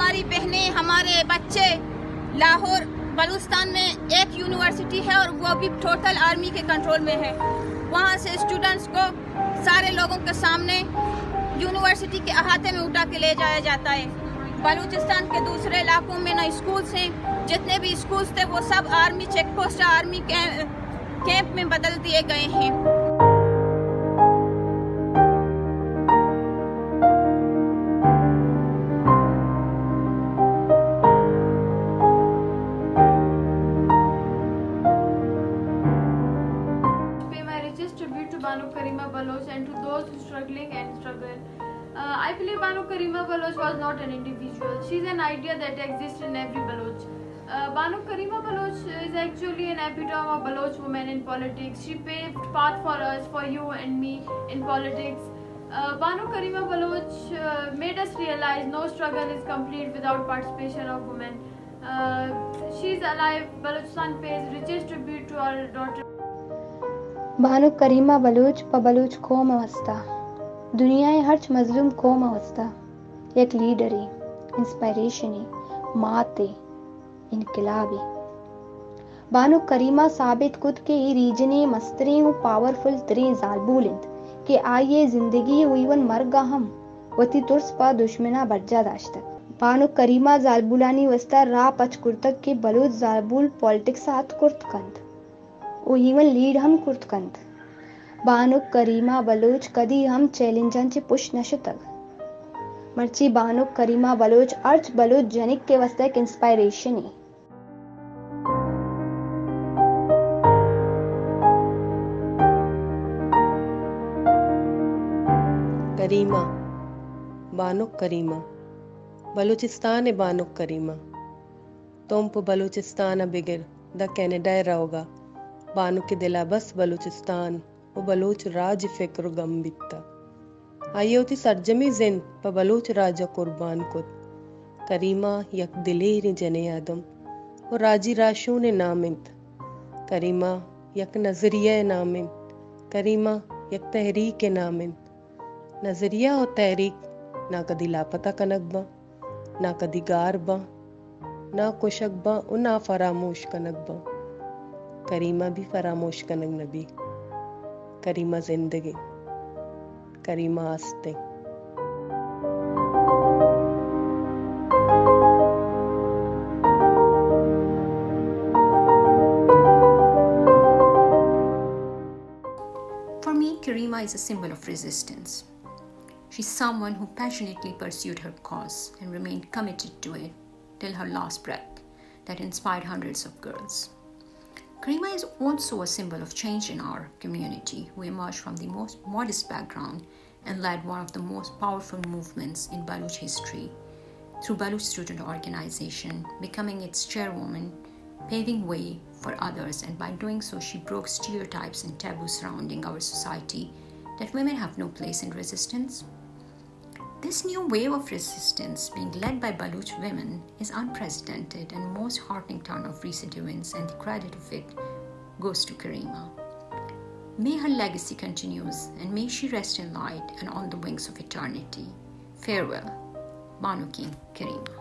हमारी बहनें, हमारे बच्चे, लाहौर बलूचिस्तान में एक यूनिवर्सिटी है और वो भी टोटल आर्मी के कंट्रोल में है। वहाँ से स्टूडेंट्स को सारे लोगों के सामने यूनिवर्सिटी के अहाते में उठा के ले जाया जाता है। बलूचिस्तान के दूसरे इलाकों में ना स्कूल्स हैं, जितने भी स्कूल्स थे वो सब army check post, army camp में बदल दिए गए हैं। Banu Karima Baloch and to those who struggling and struggle. I believe Banu Karima Baloch was not an individual. She is an idea that exists in every Baloch. Banu Karima Baloch is actually an epitome of Baloch women in politics. She paved path for us, for you and me in politics. Banu Karima Baloch made us realize no struggle is complete without participation of women. She is alive. Balochistan pays richest tribute to our daughter. Bano करीमा बलूच व बलूच कौम वस्ता दुनिया हर्च मजलूम कौम वस्ता एक लीडरी इंस्पिरेशनी माते इनकलाबी बानो करीमा साबित कुद के रीजने मस्तरी हूँ पावरफुल तरे जालबूलिंद के आइए जिंदगी हुई वन मरगा हम वती तुर्स पा दुश्मना बर्जा दाश्तक बानो करीमा जालबुलानी वस्ता रा पच कुर्तक के बलूच जालबुल पॉलिटिक्स हाथ कुर्त कंद ओ इवन लीड हम कुर्त कंद बानो करीमा बलोच कदी हम चैलेंजांचे पुश नशतग मर्ची बानो करीमा बलोच अर्च बलोच जनिक के वास्ते एक इंस्पायरेशन है। करीमा बानो करीमा बलूचिस्तान बानो करीमा तुम पो बलूचिस्तान बिगिर द कनाडा रहोगा बानो के दिला बस बलूचिस्तान वो बलूच राज फिक्र गम बिता आयोती सरजमी जिंद प बलूच राजा कुर्बान कुद करीमा यक दिलेरी जने आदम वो राजी राशू ने नामिंत करीमा यक नजरिया नामिंत करीमा यक तहरीक नामिंत नजरिया और तहरीक ना कदी लापता कनक बा ना कदी गार बा ना कुशक बा और ना फरामोश कनक बा करीमा भी फरामोश कनक नबी करीमा जिंदगी करीमा आस्ते। For me, Karima is a symbol of resistance. She's someone who passionately pursued her cause and remained committed to it till her last breath that inspired hundreds of girls. Karima is also a symbol of change in our community, who emerged from the most modest background and led one of the most powerful movements in Baloch history through Baloch Student Organization, becoming its chairwoman, paving way for others, and by doing so she broke stereotypes and taboos surrounding our society that women have no place in resistance. This new wave of resistance being led by Baloch women is unprecedented and most heartening turn of recent events, and the credit of it goes to Karima. May her legacy continues and may she rest in light and on the wings of eternity. Farewell, Banu King Karima.